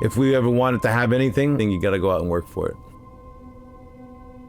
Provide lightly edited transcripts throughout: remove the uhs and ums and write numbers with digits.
If we ever wanted to have anything, then you got to go out and work for it.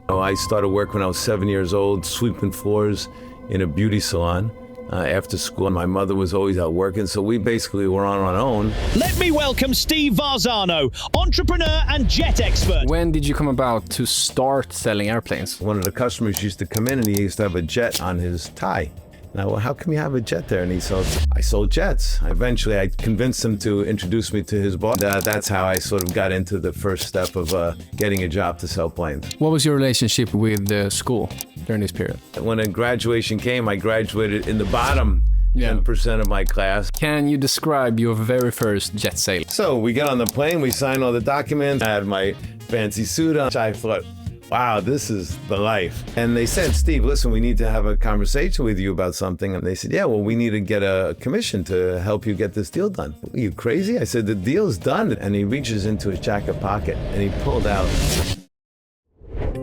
I started work when I was 7 years old, sweeping floors in a beauty salon. After school, my mother was always out working, so we basically were on our own. Let me welcome Steve Varsano, entrepreneur and jet expert. When did you come about to start selling airplanes? One of the customers used to come in and he used to have a jet on his tie. Now, well, how come you have a jet there? And he said, I sold jets. Eventually, I convinced him to introduce me to his boss. That's how I sort of got into the first step of getting a job to sell planes. What was your relationship with the school during this period? When a graduation came, I graduated in the bottom 10% of my class. Can you describe your very first jet sale? So we get on the plane, we signed all the documents. I had my fancy suit on. I thought, wow, this is the life. And they said, Steve, listen, we need to have a conversation with you about something. And they said, yeah, well, we need to get a commission to help you get this deal done. Are you crazy? I said, the deal's done. And he reaches into his jacket pocket and he pulled out,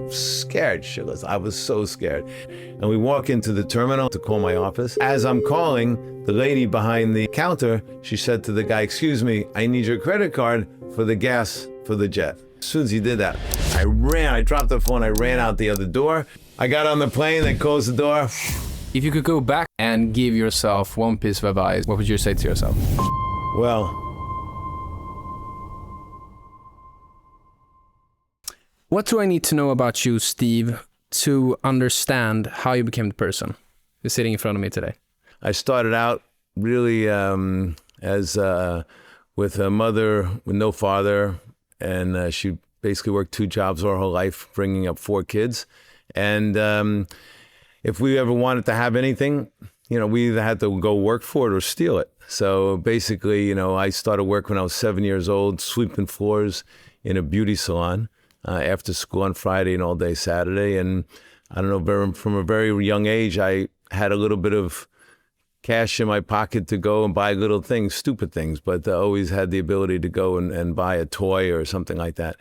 scared shitless. I was so scared. And we walk into the terminal to call my office. As I'm calling, the lady behind the counter, she said to the guy, excuse me, I need your credit card for the gas for the jet. As soon as he did that, I dropped the phone, I ran out the other door. I got on the plane, they closed the door. If you could go back and give yourself one piece of advice, what would you say to yourself? Well, what do I need to know about you, Steve, to understand how you became the person who's sitting in front of me today? I started out really as with a mother with no father, and she basically worked 2 jobs her whole life, bringing up 4 kids. And if we ever wanted to have anything, we either had to go work for it or steal it. So basically, I started work when I was 7 years old, sweeping floors in a beauty salon after school on Friday and all day Saturday. And I don't know, from a very young age, I had a little bit of cash in my pocket to go and buy little things, stupid things, but I always had the ability to go and buy a toy or something like that.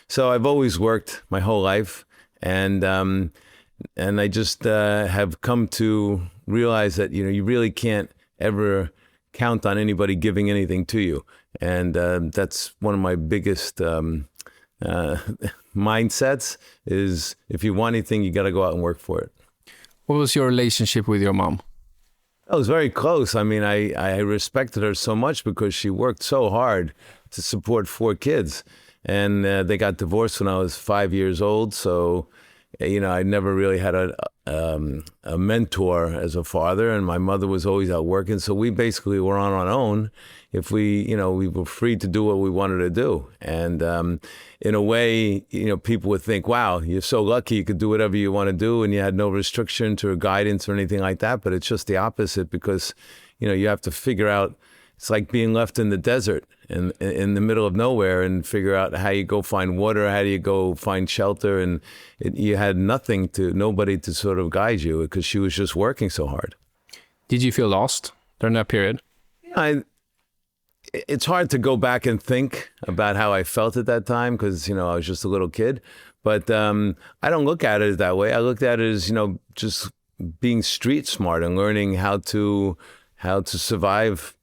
So I've always worked my whole life, and I just have come to realize that you really can't ever count on anybody giving anything to you, and that's one of my biggest mindsets. Is if you want anything, you got to go out and work for it. What was your relationship with your mom? I was very close. I mean, I respected her so much because she worked so hard to support 4 kids. And they got divorced when I was 5 years old. So, I never really had a mentor as a father. And my mother was always out working. So we basically were on our own. If we were free to do what we wanted to do. And in a way, people would think, wow, you're so lucky you could do whatever you want to do and you had no restrictions or guidance or anything like that. But it's just the opposite because, you have to figure out, it's like being left in the desert in the middle of nowhere and figure out how you go find water, how do you go find shelter. And you had nobody to sort of guide you because she was just working so hard. Did you feel lost during that period? It's hard to go back and think about how I felt at that time because, I was just a little kid. But I don't look at it that way. I looked at it as, just being street smart and learning how to survive,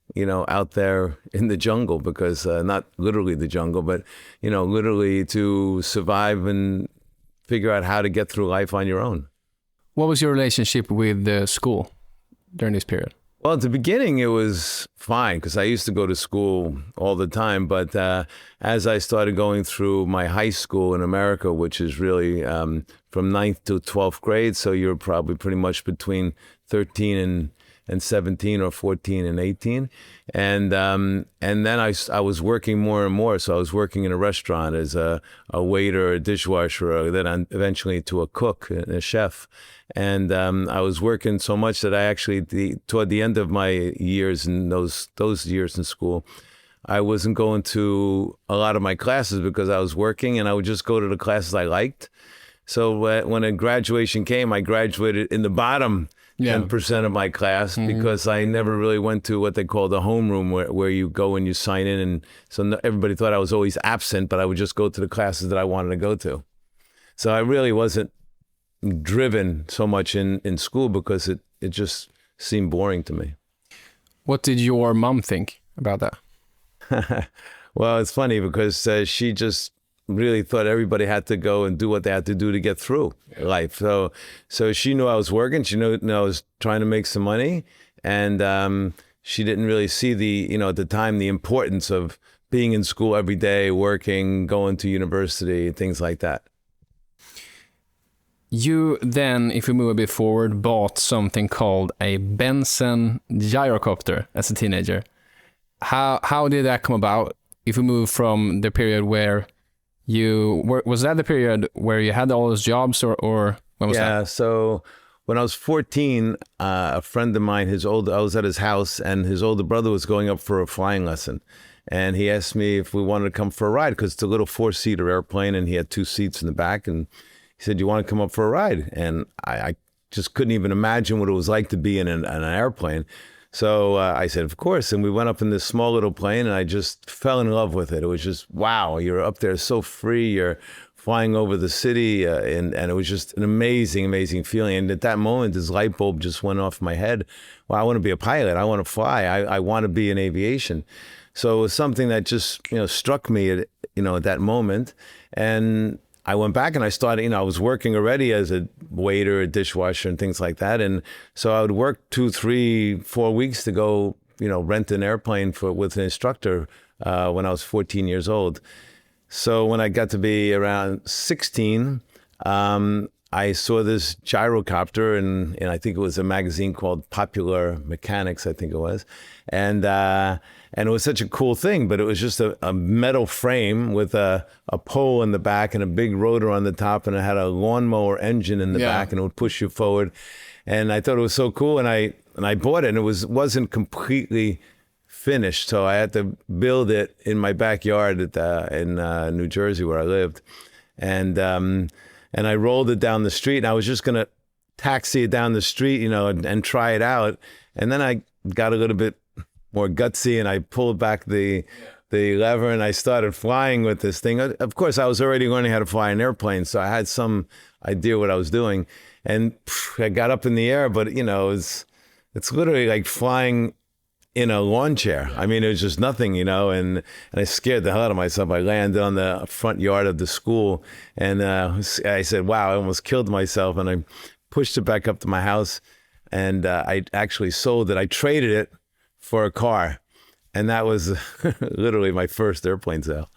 out there in the jungle because not literally the jungle, but, literally to survive and figure out how to get through life on your own. What was your relationship with the school during this period? Well, at the beginning, it was fine because I used to go to school all the time. But as I started going through my high school in America, which is really from 9th to 12th grade, so you're probably pretty much between 13 and 17 or 14 and 18. And then I was working more and more. So I was working in a restaurant as a waiter, a dishwasher, then eventually to a cook, a chef. And I was working so much that I actually, toward the end of my years in those years in school, I wasn't going to a lot of my classes because I was working, and I would just go to the classes I liked. So when a graduation came, I graduated in the bottom 10% of my class because I never really went to what they call the homeroom where you go and you sign in. And so everybody thought I was always absent, but I would just go to the classes that I wanted to go to. So I really wasn't driven so much in school because it just seemed boring to me. What did your mom think about that? Well, it's funny because she just really thought everybody had to go and do what they had to do to get through life. So she knew I was working. She knew I was trying to make some money, and she didn't really see at the time, the importance of being in school every day, working, going to university, things like that. You then, if we move a bit forward, bought something called a Benson gyrocopter as a teenager. How did that come about? If we move from the period where was that the period where you had all those jobs, or when was that? Yeah, so when I was 14, a friend of mine, I was at his house, and his older brother was going up for a flying lesson. And he asked me if we wanted to come for a ride, because it's a little 4-seater airplane, and he had 2 seats in the back. And he said, "You want to come up for a ride?" And I just couldn't even imagine what it was like to be in an airplane. So I said, "Of course." And we went up in this small little plane, and I just fell in love with it. It was just, wow, you're up there so free. You're flying over the city, and it was just an amazing, amazing feeling. And at that moment, this light bulb just went off my head. Well, I want to be a pilot. I want to fly. I want to be in aviation. So it was something that just, struck me at that moment. And I went back and I started, I was working already as a waiter, a dishwasher, and things like that. And so I would work 2, 3, 4 weeks to go, rent an airplane with an instructor when I was 14 years old. So when I got to be around 16, I saw this gyrocopter, and I think it was a magazine called Popular Mechanics, I think it was. And it was such a cool thing, but it was just a metal frame with a pole in the back and a big rotor on the top, and it had a lawnmower engine in the back, and it would push you forward. And I thought it was so cool, and I bought it, and it wasn't completely finished, so I had to build it in my backyard in New Jersey, where I lived. And I rolled it down the street, and I was just going to taxi it down the street, and try it out. And then I got a little bit more gutsy, and I pulled back the lever, and I started flying with this thing. Of course, I was already learning how to fly an airplane, so I had some idea what I was doing. And I got up in the air, but it's literally like flying in a lawn chair. I mean, it was just nothing, and I scared the hell out of myself. I landed on the front yard of the school, and I said, wow, I almost killed myself. And I pushed it back up to my house, and I actually sold it. I traded it for a car, and that was literally my first airplane sale.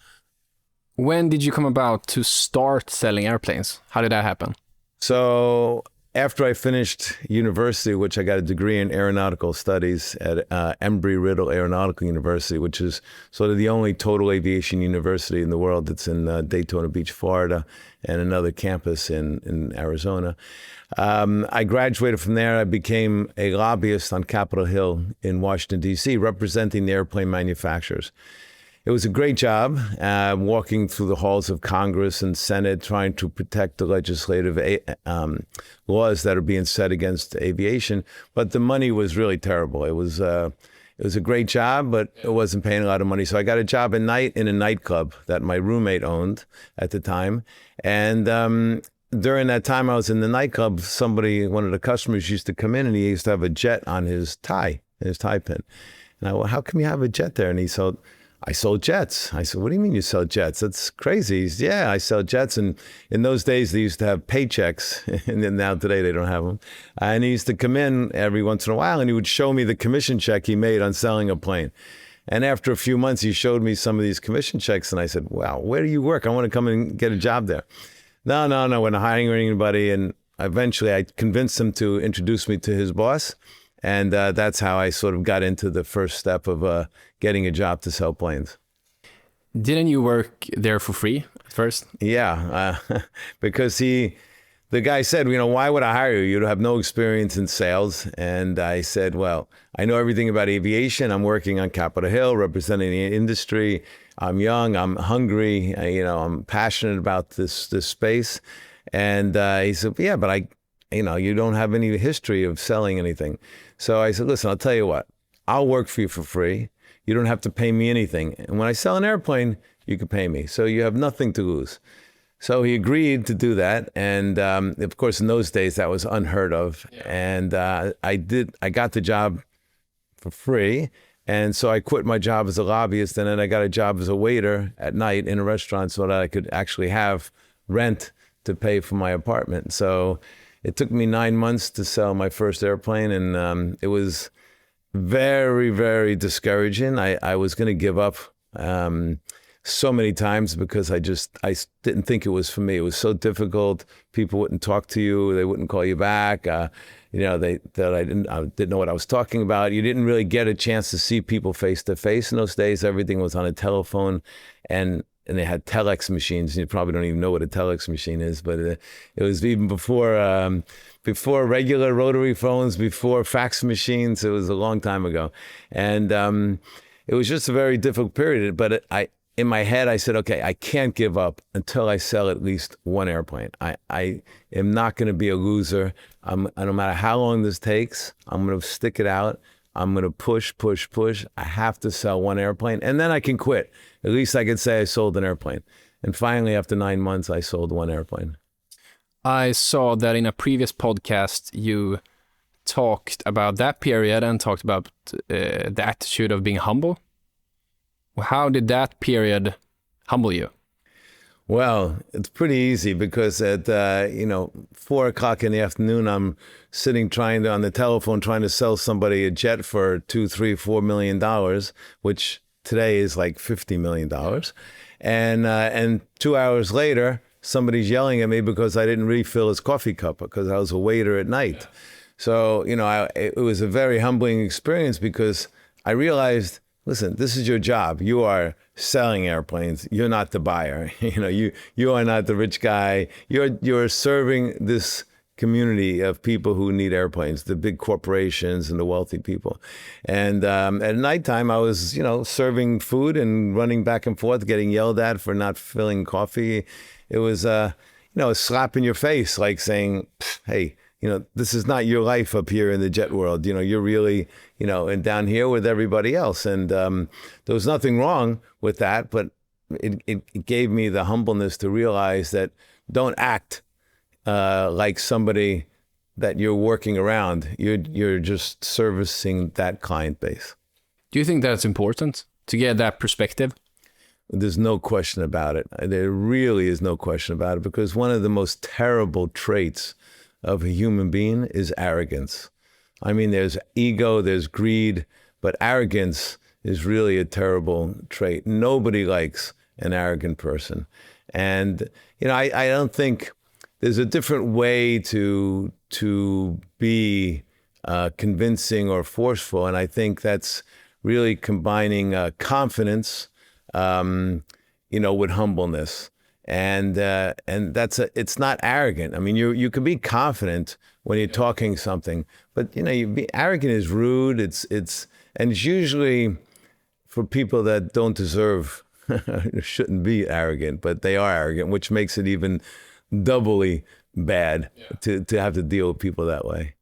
When did you come about to start selling airplanes? How did that happen? So after I finished university, which I got a degree in aeronautical studies at Embry-Riddle Aeronautical University, which is sort of the only total aviation university in the world that's in Daytona Beach, Florida, and another campus in Arizona. I graduated from there. I became a lobbyist on Capitol Hill in Washington, D.C., representing the airplane manufacturers. It was a great job, walking through the halls of Congress and Senate, trying to protect the legislative laws that are being set against aviation. But the money was really terrible. It was a great job, but it wasn't paying a lot of money. So I got a job at night in a nightclub that my roommate owned at the time. And during that time I was in the nightclub, one of the customers used to come in, and he used to have a jet on his tie pin. And I went, "How come you have a jet there?" And he said, "I sold jets." I said, "What do you mean you sell jets? That's crazy." He said, "Yeah, I sell jets." And in those days, they used to have paychecks. And then now today, they don't have them. And he used to come in every once in a while, and he would show me the commission check he made on selling a plane. And after a few months, he showed me some of these commission checks. And I said, "Wow, where do you work? I want to come and get a job there." No, we're not hiring anybody. And eventually, I convinced him to introduce me to his boss. And that's how I sort of got into the first step of getting a job to sell planes. Didn't you work there for free at first? Yeah, because the guy said, "Why would I hire you? You have no experience in sales." And I said, "Well, I know everything about aviation. I'm working on Capitol Hill, representing the industry. I'm young. I'm hungry. I'm passionate about this space." And he said, "Yeah, but you don't have any history of selling anything." So I said, "Listen, I'll tell you what. I'll work for you for free. You don't have to pay me anything. And when I sell an airplane, you can pay me. So you have nothing to lose." So he agreed to do that. And of course, in those days, that was unheard of. Yeah. And I got the job for free. And so I quit my job as a lobbyist, and then I got a job as a waiter at night in a restaurant so that I could actually have rent to pay for my apartment. So it took me 9 months to sell my first airplane, and it was very, very discouraging. I was going to give up so many times because I didn't think it was for me. It was so difficult. People wouldn't talk to you. They wouldn't call you back. I didn't know what I was talking about. You didn't really get a chance to see people face to face in those days. Everything was on a telephone, and they had telex machines. You probably don't even know what a telex machine is, but it was even before regular rotary phones, before fax machines. It was a long time ago, and it was just a very difficult period. But in my head, I said, okay, I can't give up until I sell at least one airplane. I am not going to be a loser. No matter how long this takes, I'm going to stick it out. I'm going to push. I have to sell one airplane, and then I can quit. At least I could say I sold an airplane. And finally, after 9 months, I sold one airplane. I saw that in a previous podcast, you talked about that period and talked about the attitude of being humble. How did that period humble you? Well, it's pretty easy because at 4 o'clock in the afternoon, I'm sitting on the telephone trying to sell somebody a jet for $2, $3, $4 million, which today is like $50 million. And 2 hours later, somebody's yelling at me because I didn't refill his coffee cup because I was a waiter at night. So, it was a very humbling experience because I realized, listen, this is your job. You are selling airplanes. You're not the buyer. You are not the rich guy. You're serving this community of people who need airplanes, the big corporations and the wealthy people. And at nighttime, I was, serving food and running back and forth, getting yelled at for not filling coffee. It was, a slap in your face, like saying, hey, this is not your life up here in the jet world. You're really, and down here with everybody else. And there was nothing wrong with that, but it gave me the humbleness to realize that don't act like somebody that you're working around. You're just servicing that client base. Do you think that's important to get that perspective? There's no question about it. There really is no question about it, because one of the most terrible traits of a human being is arrogance. I mean, there's ego, there's greed, but arrogance is really a terrible trait. Nobody likes an arrogant person. And, I don't think there's a different way to be convincing or forceful. And I think that's really combining confidence, with humbleness. And it's not arrogant. I mean, you can be confident when you're talking something, but arrogant is rude. It's usually for people that don't deserve, shouldn't be arrogant, but they are arrogant, which makes it even doubly bad to have to deal with people that way.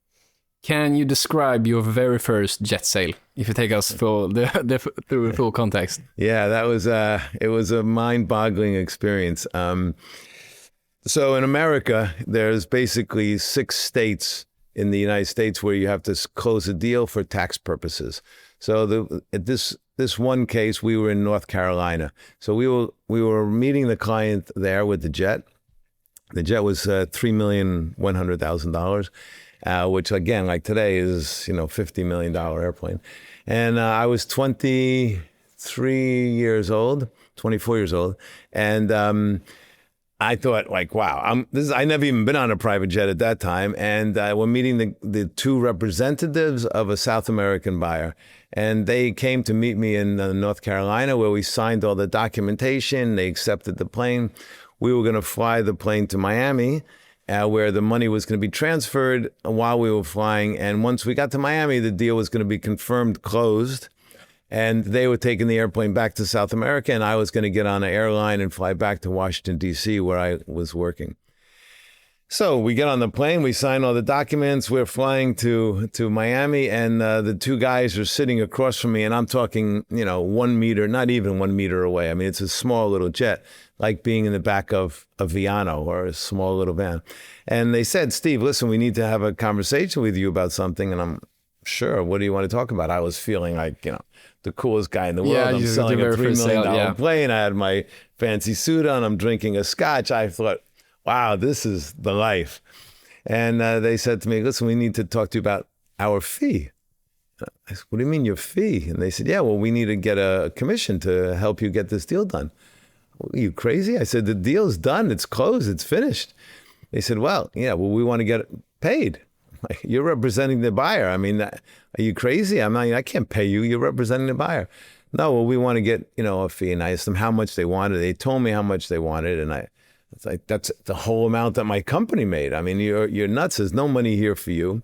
Can you describe your very first jet sale, if you take us through the full context? Yeah, it was a mind-boggling experience. So in America, there's basically 6 states in the United States where you have to close a deal for tax purposes. So this one case, we were in North Carolina. So we were meeting the client there with the jet. The jet was $3,100,000. Which again, like today, is $50 million airplane. And I was 24 years old, and I thought, like, wow, I never even been on a private jet at that time, and we're meeting the 2 representatives of a South American buyer, and they came to meet me in North Carolina, where we signed all the documentation. They accepted the plane. We were going to fly the plane to Miami, where the money was going to be transferred while we were flying. And once we got to Miami, the deal was going to be confirmed closed. And they were taking the airplane back to South America, and I was going to get on an airline and fly back to Washington, D.C., where I was working. So we get on the plane, we sign all the documents, we're flying to Miami, and the 2 guys are sitting across from me, and I'm talking, 1 meter, not even 1 meter away. I mean, it's a small little jet, like being in the back of a Viano or a small little van. And they said, Steve, listen, we need to have a conversation with you about something. And I'm sure, what do you want to talk about? I was feeling like, the coolest guy in the Yeah, world. I'm you selling do a very $3 first million sale, yeah. plane. I had my fancy suit on. I'm drinking a scotch. I thought, wow, this is the life. And they said to me, listen, we need to talk to you about our fee. I said, what do you mean your fee? And they said, yeah, well, we need to get a commission to help you get this deal done. Are you crazy? I said, the deal's done. It's closed. It's finished. They said, well, yeah, well, we want to get paid. Like, you're representing the buyer. I mean, are you crazy? I can't pay you. You're representing the buyer. No, well, we want to get, a fee. And I asked them how much they wanted. They told me how much they wanted. And it's like, that's the whole amount that my company made. I mean, you're nuts. There's no money here for you.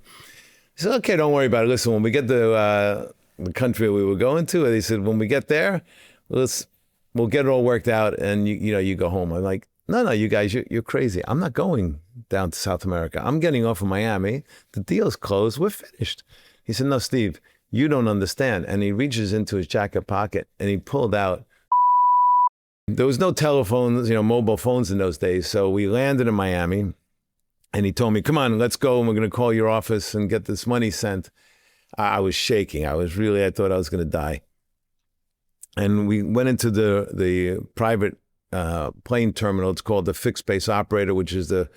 I said, okay, don't worry about it. Listen, when we get to the country we were going to, they said, when we get there, we'll get it all worked out and you go home. I'm like, no, you guys, you're crazy. I'm not going down to South America. I'm getting off of Miami. The deal's closed. We're finished. He said, no, Steve, you don't understand. And he reaches into his jacket pocket and he pulled out. There was no telephones, mobile phones in those days. So we landed in Miami. And he told me, come on, let's go. And we're going to call your office and get this money sent. I was shaking. I thought I was going to die. And we went into the private plane terminal. It's called the fixed base operator, which is the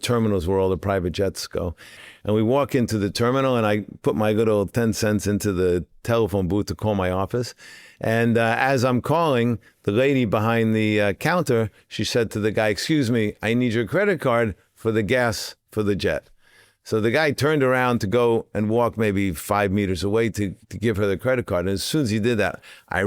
terminals where all the private jets go. And we walk into the terminal and I put my little 10 cents into the telephone booth to call my office. And as I'm calling, the lady behind the counter, she said to the guy, excuse me, I need your credit card for the gas for the jet. So the guy turned around to go and walk maybe 5 meters away to give her the credit card. And as soon as he did that, I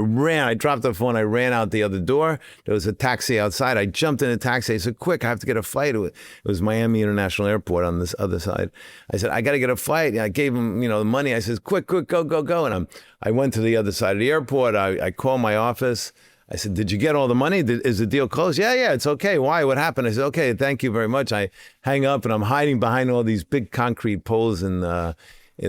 dropped the phone, I ran out the other door. There was a taxi outside. I jumped in a taxi. I said, quick, I have to get a flight. It was Miami International Airport on this other side. I said, I got to get a flight. I gave him, the money. I said, quick, go. And I went to the other side of the airport. I called my office. I said, did you get all the money? Is the deal closed? Yeah, it's okay. Why? What happened? I said, okay, thank you very much. I hang up and I'm hiding behind all these big concrete poles in the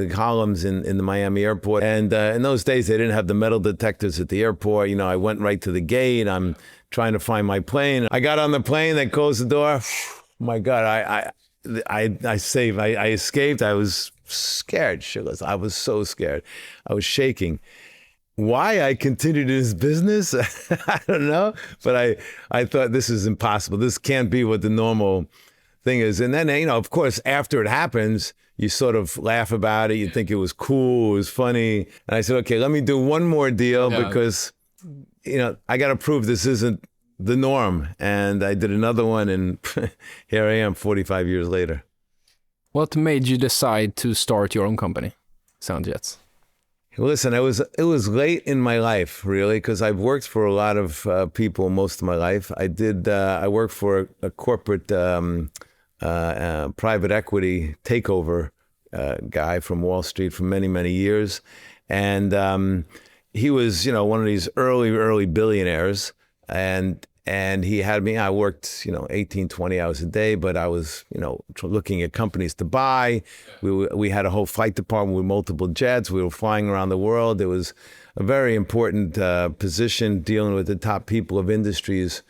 columns in the Miami airport. And in those days, they didn't have the metal detectors at the airport. I went right to the gate. I'm trying to find my plane. I got on the plane. They closed the door. My God, I escaped. I was scared, shitless. I was so scared. I was shaking. Why I continued this business, I don't know. But I thought this is impossible. This can't be what the normal thing is. And then, of course, after it happens, you sort of laugh about it. You think it was cool, it was funny. And I said, okay, let me do one more deal because, I got to prove this isn't the norm. And I did another one and here I am 45 years later. What made you decide to start your own company, Soundjets? Listen, it was late in my life, really, because I've worked for a lot of people most of my life. I worked for a corporate private equity takeover guy from Wall Street for many, many years. And he was, one of these early billionaires. And he had me, I worked, 18, 20 hours a day, but I was, looking at companies to buy. We had a whole flight department with multiple jets. We were flying around the world. It was a very important position dealing with the top people of industries.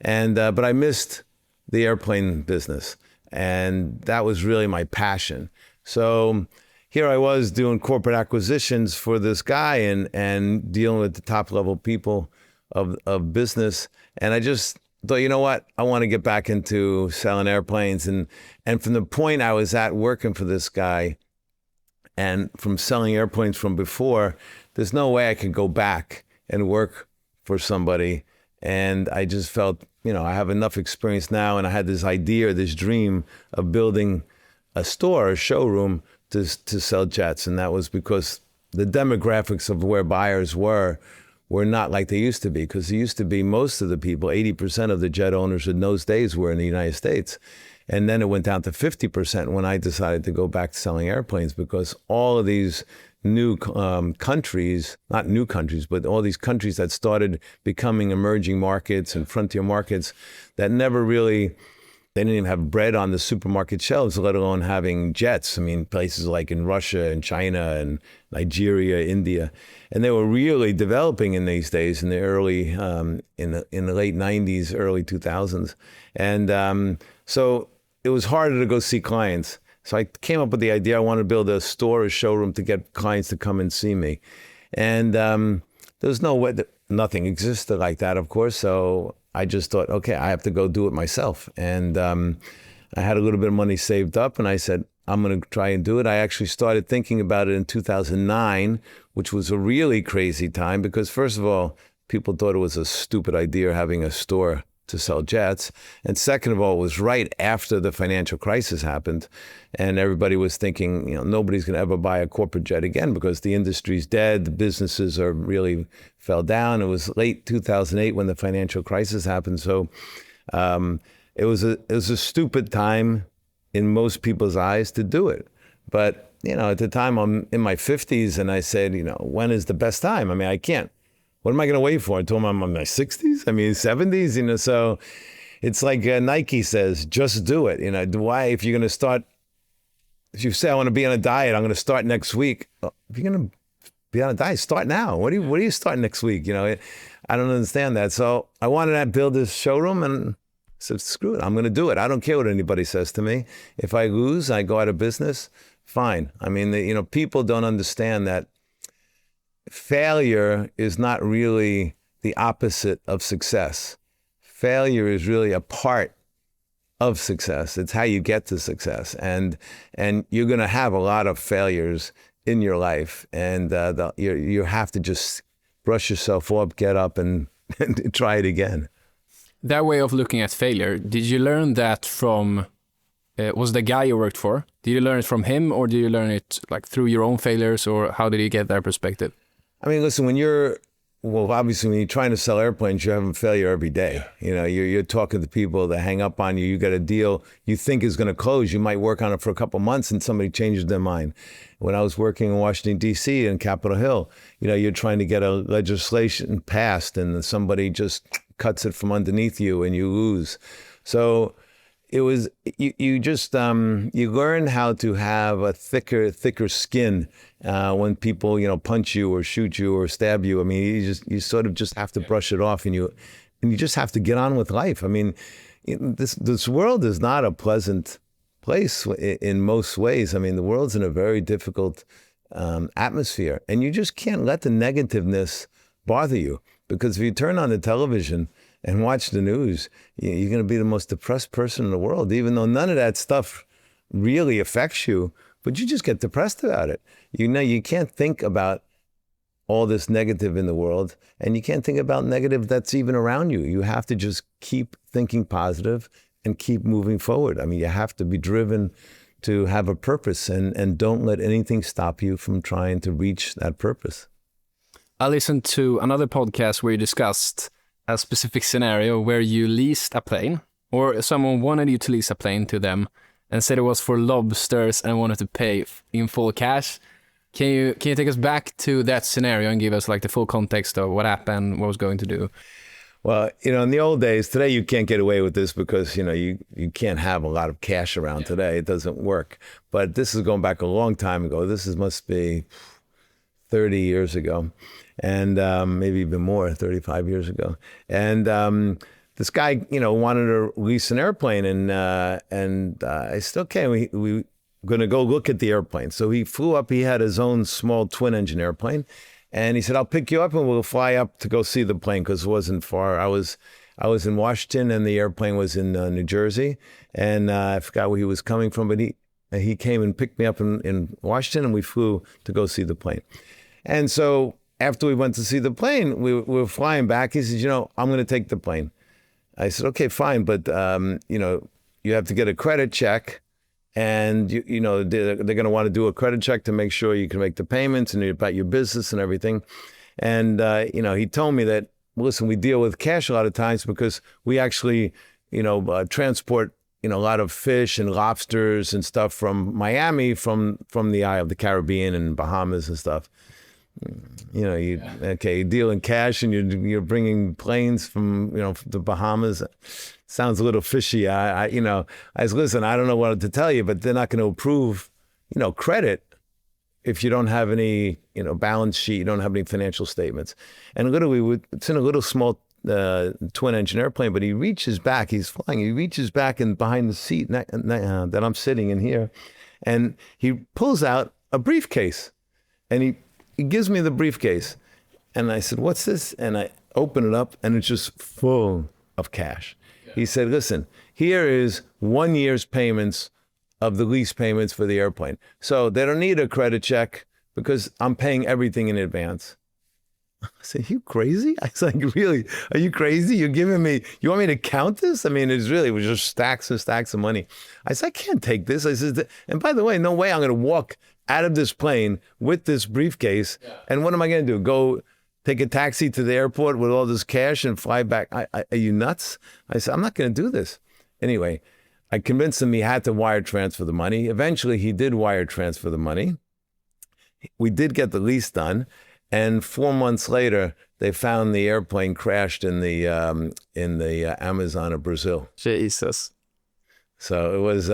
And but I missed the airplane business. And that was really my passion. So here I was doing corporate acquisitions for this guy and dealing with the top level people of business. And I just thought, you know what? I want to get back into selling airplanes. And from the point I was at working for this guy and from selling airplanes from before, there's no way I could go back and work for somebody. And I just felt, I have enough experience now. And I had this idea, this dream of building a store, a showroom to sell jets. And that was because the demographics of where buyers were not like they used to be, because it used to be most of the people, 80% of the jet owners in those days were in the United States. And then it went down to 50% when I decided to go back to selling airplanes, because all of these new countries, not new countries, but all these countries that started becoming emerging markets and frontier markets that never really, they didn't even have bread on the supermarket shelves, let alone having jets. I mean, places like in Russia and China and Nigeria, India. And they were really developing in these days in the early, in the late 90s, early 2000s. And so it was harder to go see clients. So I came up with the idea I wanted to build a store, a showroom to get clients to come and see me. And there's no way that nothing existed like that, of course. So I just thought, okay, I have to go do it myself. And I had a little bit of money saved up, and I said, I'm going to try and do it. I actually started thinking about it in 2009, which was a really crazy time because, first of all, people thought it was a stupid idea having a store to sell jets. And second of all, it was right after the financial crisis happened. And everybody was thinking, nobody's going to ever buy a corporate jet again because the industry's dead. The businesses are really fell down. It was late 2008 when the financial crisis happened. So it was a stupid time in most people's eyes to do it. But, at the time I'm in my 50s and I said, when is the best time? I mean, I can't. What am I going to wait for until I'm in my 60s? 70s, so it's like Nike says, just do it. Why, if you're going to start, if you say, I want to be on a diet, I'm going to start next week. Well, if you're going to be on a diet, start now. What do you start next week? I don't understand that. So I wanted to build this showroom and I said, screw it. I'm going to do it. I don't care what anybody says to me. If I lose, I go out of business, fine. People don't understand that failure is not really the opposite of success. Failure is really a part of success. It's how you get to success. And you're going to have a lot of failures in your life. And you have to just brush yourself up, get up and try it again. That way of looking at failure, did you learn that from, was the guy you worked for? Did you learn it from him or did you learn it like through your own failures or how did you get that perspective? Listen, obviously when you're trying to sell airplanes, you're having failure every day. You're talking to people that hang up on you. You got a deal you think is going to close. You might work on it for a couple months and somebody changes their mind. When I was working in Washington, D.C. in Capitol Hill, you're trying to get a legislation passed and somebody just cuts it from underneath you and you lose. So it was, you learn how to have a thicker skin when people, punch you or shoot you or stab you. You sort of just have to brush it off and you just have to get on with life. This world is not a pleasant place in most ways. The world's in a very difficult atmosphere and you just can't let the negativeness bother you because if you turn on the television and watch the news, you're going to be the most depressed person in the world, even though none of that stuff really affects you, but you just get depressed about it. You can't think about all this negative in the world, and you can't think about negative that's even around you. You have to just keep thinking positive and keep moving forward. You have to be driven to have a purpose and don't let anything stop you from trying to reach that purpose. I listened to another podcast where you discussed a specific scenario where you leased a plane or someone wanted you to lease a plane to them and said it was for lobsters and wanted to pay in full cash. Can you take us back to that scenario and give us like the full context of what happened, what was going to do? Well, in the old days, today you can't get away with this because, you can't have a lot of cash around today. It doesn't work. But this is going back a long time ago. Must be 30 years ago. And maybe even more, 35 years ago. And this guy, wanted to lease an airplane, and I said, okay, we're going to go look at the airplane. So he flew up. He had his own small twin-engine airplane, and he said, I'll pick you up, and we'll fly up to go see the plane because it wasn't far. I was in Washington, and the airplane was in New Jersey, and I forgot where he was coming from, but he came and picked me up in Washington, and we flew to go see the plane. And so after we went to see the plane, we were flying back. He said, I'm going to take the plane. I said, okay, fine. But, you have to get a credit check and, they're going to want to do a credit check to make sure you can make the payments and about your business and everything. And, he told me that, listen, we deal with cash a lot of times because we actually, transport, a lot of fish and lobsters and stuff from Miami, from the Isle of the Caribbean and Bahamas and stuff. You deal in cash and you're bringing planes from, the Bahamas. Sounds a little fishy. I listen, I don't know what to tell you, but they're not going to approve, credit if you don't have any, balance sheet, you don't have any financial statements. And literally, it's in a little small twin-engine airplane, but he reaches back, he's flying, he reaches back and behind the seat that I'm sitting in here, and he pulls out a briefcase, and he gives me the briefcase, And I said, what's this? And I open it up, and it's just full of cash. He said, listen, here is 1 year's payments of the lease payments for the airplane. So they don't need a credit check because I'm paying everything in advance. I said, you crazy? I was like, really? Are you crazy? You're giving me, you want me to count this? I mean, it was just stacks and stacks of money. I said, I can't take this. I said, and by the way, no way I'm going to walk out of this plane with this briefcase. Yeah. And what am I going to do? Go take a taxi to the airport with all this cash and fly back? Are you nuts? I said, I'm not going to do this. Anyway, I convinced him he had to wire transfer the money. Eventually, he did wire transfer the money. We did get the lease done. And 4 months later, they found the airplane crashed in the Amazon of Brazil. Jesus. So it was,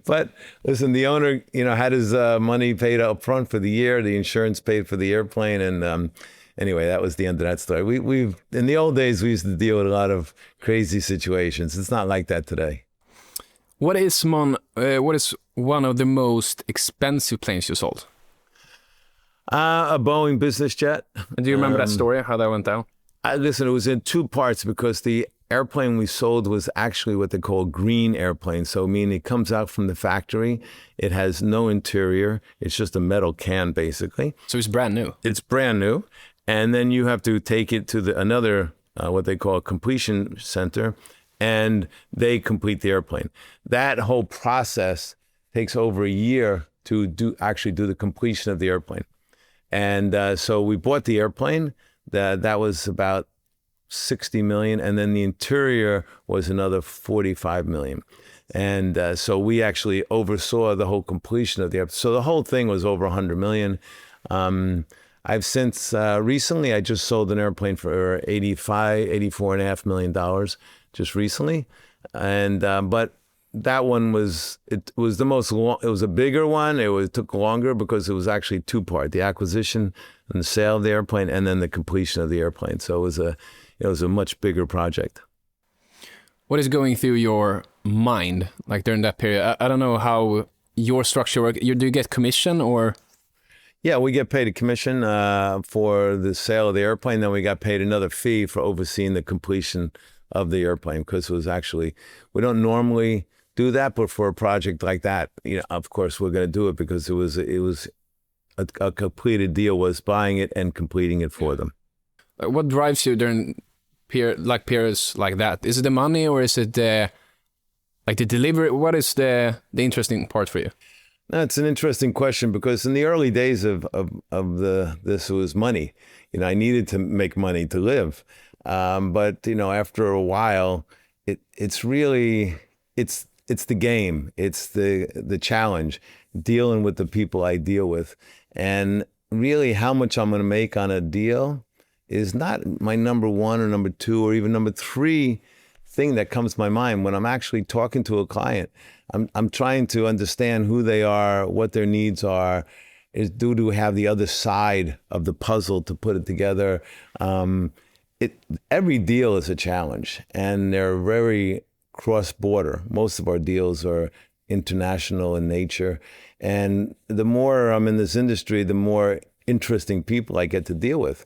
but listen, the owner, had his money paid up front for the year. The insurance paid for the airplane. And anyway, that was the end of that story. We've in the old days, we used to deal with a lot of crazy situations. It's not like that today. What is one of the most expensive planes you sold? A Boeing business jet. Do you remember that story, how that went down? Listen, it was in two parts because the airplane we sold was actually what they call green airplane. So meaning it comes out from the factory. It has no interior. It's just a metal can, basically. So it's brand new. It's brand new. And then you have to take it to another, what they call a completion center, and they complete the airplane. That whole process takes over a year to actually do the completion of the airplane. And so we bought the airplane. That was about $60 million, and then the interior was another $45 million. And so we actually oversaw the whole completion of the airplane. So the whole thing was over $100 million. I've since recently, I just sold an airplane for $84.5 million just recently. And but that one was the most long, it was a bigger one. It took longer because it was actually two-part, the acquisition and the sale of the airplane, and then the completion of the airplane. So it was a much bigger project. What is going through your mind like during that period? I don't know how your structure works. Do you get commission or? Yeah, we get paid a commission for the sale of the airplane. Then we got paid another fee for overseeing the completion of the airplane, because it was actually, we don't normally do that, but for a project like that, of course we're going to do it because it was a completed deal, was buying it and completing it for them. What drives you during periods like that? Is it the money, or is it the delivery? What is the interesting part for you? That's an interesting question, because in the early days of this was money. I needed to make money to live, but after a while, it's really it's the game, it's the challenge, dealing with the people I deal with, and really how much I'm going to make on a deal is not my number one or number two or even number three thing that comes to my mind when I'm actually talking to a client. I'm trying to understand who they are, what their needs are. Do we have the other side of the puzzle to put it together? Every deal is a challenge, and they're very cross-border. Most of our deals are international in nature. And the more I'm in this industry, the more interesting people I get to deal with.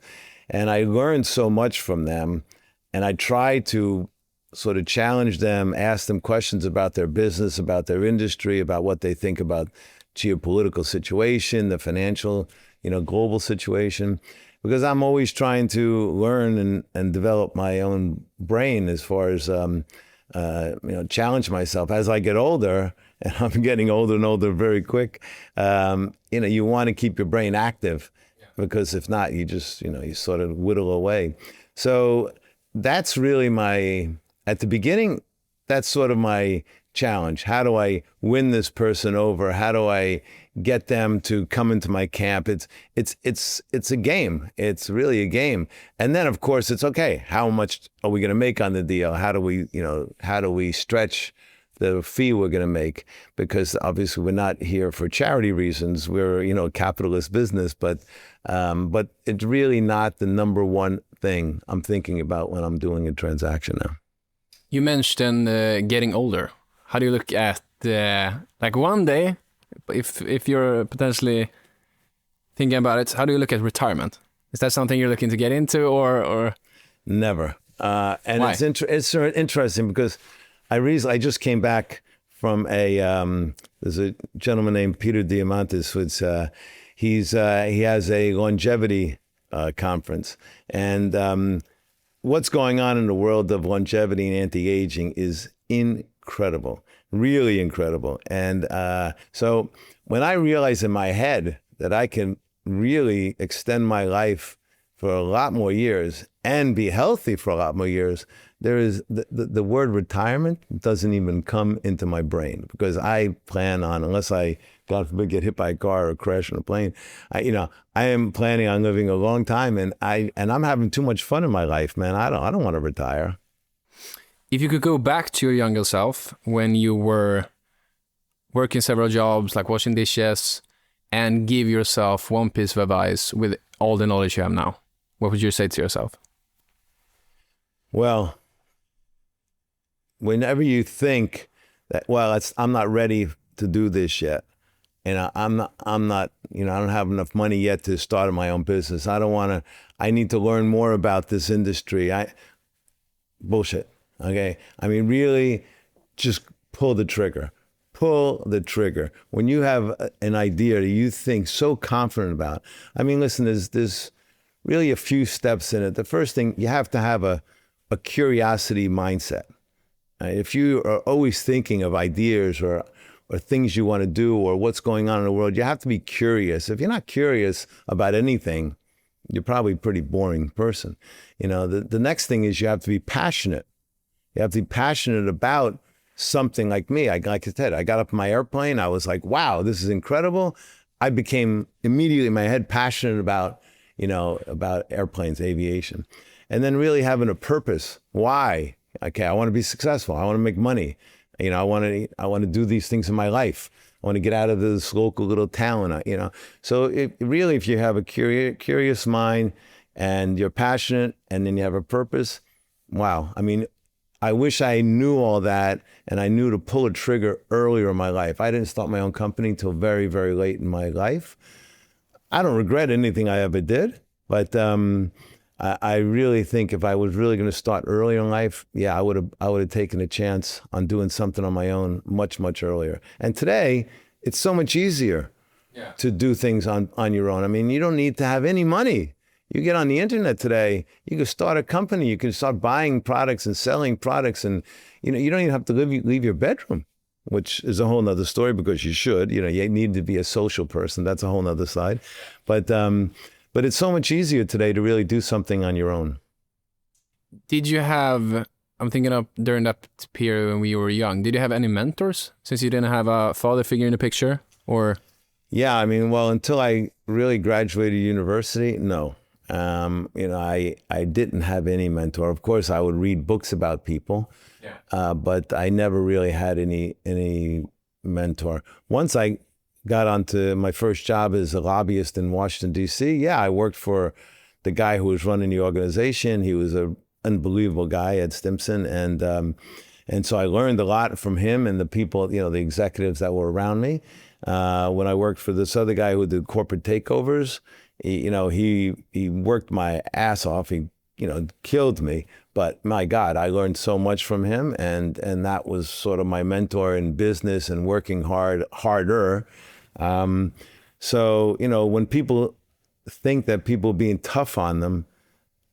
And I learn so much from them. And I try to sort of challenge them, ask them questions about their business, about their industry, about what they think about geopolitical situation, the financial, global situation. Because I'm always trying to learn and develop my own brain as far as challenge myself as I get older, and I'm getting older and older very quick. You want to keep your brain active, because if not, you just, you sort of whittle away. So that's really at the beginning, that's sort of my challenge. How do I win this person over? How do I get them to come into my camp? It's a game. It's really a game. And then of course it's okay. How much are we going to make on the deal? How do we stretch the fee we're going to make? Because obviously we're not here for charity reasons. We're, a capitalist business, but it's really not the number one thing I'm thinking about when I'm doing a transaction now. You mentioned getting older. How do you look at one day, if you're potentially thinking about it, how do you look at retirement? Is that something you're looking to get into, or? Never. And Why? it's interesting because I just came back from there's a gentleman named Peter Diamantis, who's he has a longevity conference, and what's going on in the world of longevity and anti-aging is incredible, really incredible. And so when I realized in my head that I can really extend my life for a lot more years and be healthy for a lot more years, there is the word retirement doesn't even come into my brain, because I plan on, unless I, God forbid, get hit by a car or crash on a plane, I am planning on living a long time, and I'm having too much fun in my life, man. I don't want to retire. If you could go back to your younger self when you were working several jobs, like washing dishes, and give yourself one piece of advice with all the knowledge you have now, what would you say to yourself? Well, whenever you think that, well, I'm not ready to do this yet, and I'm not, I don't have enough money yet to start my own business. I need to learn more about this industry. Bullshit. Okay. I mean, really, just pull the trigger. Pull the trigger. When you have an idea that you think so confident about, I mean, listen, there's really a few steps in it. The first thing, you have to have a curiosity mindset. If you are always thinking of ideas or things you want to do or what's going on in the world, you have to be curious. If you're not curious about anything, you're probably a pretty boring person. The next thing is you have to be passionate. You have to be passionate about something. Like me, like I said, I got up in my airplane. I was like, wow, this is incredible. I became immediately in my head passionate about airplanes, aviation. And then really having a purpose. Why? Okay, I want to be successful. I want to make money. I want to do these things in my life. I want to get out of this local little town. So really, if you have a curious mind and you're passionate, and then you have a purpose, wow. I mean, I wish I knew all that, and I knew to pull a trigger earlier in my life. I didn't start my own company until very, very late in my life. I don't regret anything I ever did, but I really think if I was really going to start early in life, yeah, I would have taken a chance on doing something on my own much, much earlier. And today, it's so much easier to do things on your own. I mean, you don't need to have any money. You get on the internet today, you can start a company, you can start buying products and selling products, and you don't even have to leave your bedroom, which is a whole nother story, because you should. You need to be a social person. That's a whole nother side. But it's so much easier today to really do something on your own. Did you have, I'm thinking of during that period when we were young, did you have any mentors, since you didn't have a father figure in the picture? Or? Yeah, I mean, well, until I really graduated university, no. I didn't have any mentor. Of course, I would read books about people, but I never really had any mentor. Once I got onto my first job as a lobbyist in Washington, D.C., yeah, I worked for the guy who was running the organization. He was an unbelievable guy, Ed Stimpson, and so I learned a lot from him and the people, the executives that were around me. When I worked for this other guy who did corporate takeovers, he worked my ass off. He, killed me. But my God, I learned so much from him, and that was sort of my mentor in business and working harder. So, when people think that people are being tough on them,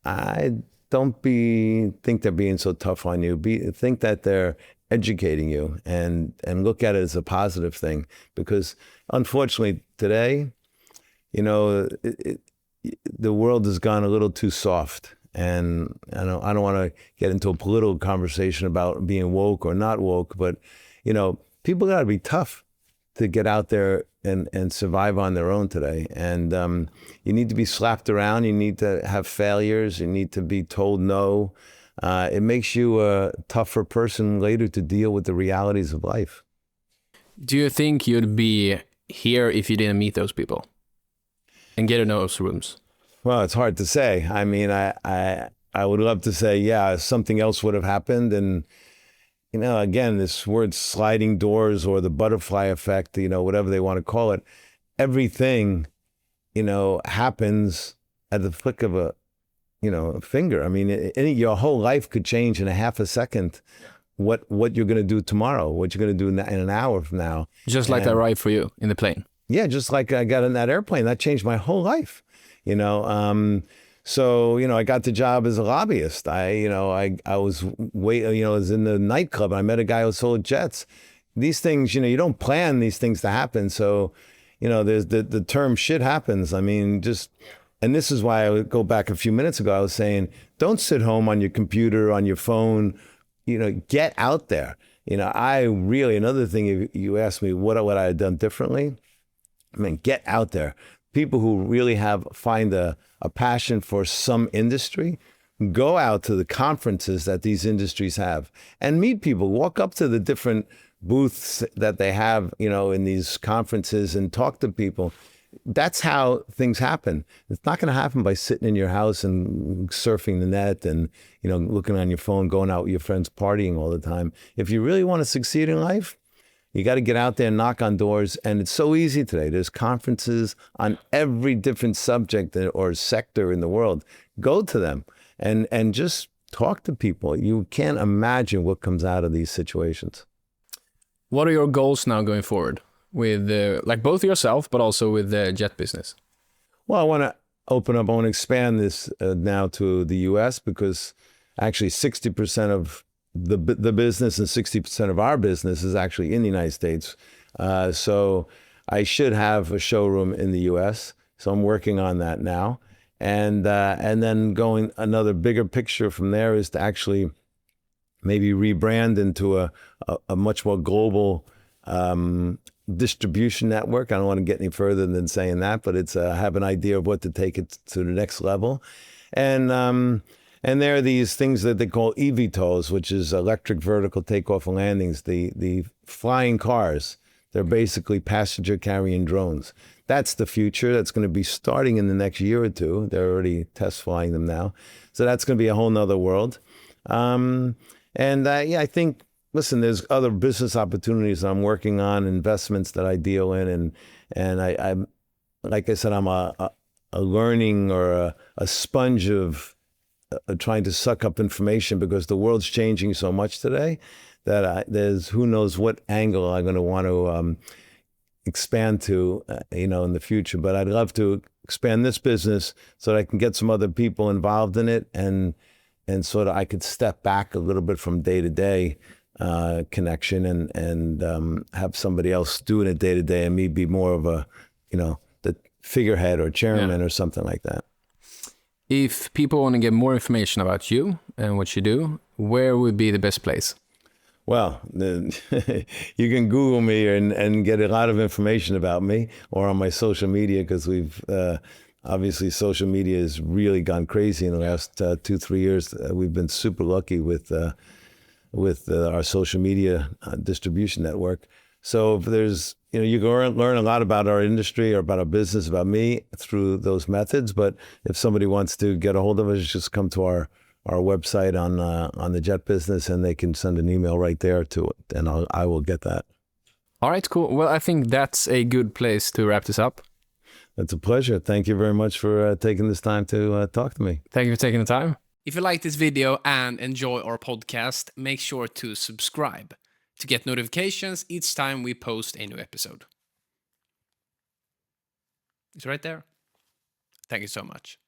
I don't think they're being so tough on you. Think that they're educating you, and look at it as a positive thing, because unfortunately today, the world has gone a little too soft, and I don't want to get into a political conversation about being woke or not woke, but people got to be tough to get out there and survive on their own today. And you need to be slapped around. You need to have failures. You need to be told no. It makes you a tougher person later to deal with the realities of life. Do you think you'd be here if you didn't meet those people and get in those rooms? Well, it's hard to say. I mean, I would love to say, yeah, something else would have happened. And, again, this word sliding doors or the butterfly effect, whatever they want to call it, everything happens at the flick of a finger. I mean, your whole life could change in a half a second. What you're going to do tomorrow, what you're going to do in an hour from now. Just like that ride for you in the plane. Yeah, just like I got in that airplane. That changed my whole life, So, I got the job as a lobbyist. I was was in the nightclub. I met a guy who sold jets. These things, you don't plan these things to happen. So, there's the term shit happens. I mean, and this is why I would go back a few minutes ago. I was saying, don't sit home on your computer, on your phone, get out there. Another thing, if you ask me what I had done differently, I mean, get out there. People who really find a passion for some industry, go out to the conferences that these industries have and meet people, walk up to the different booths that they have, in these conferences and talk to people. That's how things happen. It's not going to happen by sitting in your house and surfing the net and, looking on your phone, going out with your friends, partying all the time. If you really want to succeed in life, you got to get out there and knock on doors. And it's so easy today. There's conferences on every different subject or sector in the world. Go to them and just talk to people. You can't imagine what comes out of these situations. What are your goals now going forward with both yourself, but also with the jet business? Well, I want to expand this now to the U.S. because actually 60% of the business and 60% of our business is actually in the United States. So I should have a showroom in the U.S. So I'm working on that now. And then going another bigger picture from there is to actually maybe rebrand into a much more global distribution network. I don't want to get any further than saying that, but it's have an idea of what to take it to the next level. And there are these things that they call eVTOLs, which is electric vertical takeoff and landings, the flying cars. They're basically passenger carrying drones. That's the future. That's going to be starting in the next year or two. They're already test flying them now. So that's going to be a whole nother world. I think, listen, there's other business opportunities I'm working on, investments that I deal in. And I'm, like I said, I'm a learning or a sponge of trying to suck up information because the world's changing so much today that there's who knows what angle I'm going to want to expand to, in the future. But I'd love to expand this business so that I can get some other people involved in it and sort of I could step back a little bit from day-to-day connection and have somebody else doing it day-to-day and me be more of a, the figurehead or chairman or something like that. If people want to get more information about you and what you do, where would be the best place? Well, you can Google me and get a lot of information about me or on my social media because we've obviously social media has really gone crazy in the last 2-3 years. We've been super lucky with our social media distribution network. So if there's, you can learn a lot about our industry or about our business, about me through those methods. But if somebody wants to get a hold of us, just come to our website on the jet business and they can send an email right there to it. And I will get that. All right, cool. Well, I think that's a good place to wrap this up. It's a pleasure. Thank you very much for taking this time to talk to me. Thank you for taking the time. If you like this video and enjoy our podcast, make sure to subscribe to get notifications each time we post a new episode. It's right there. Thank you so much.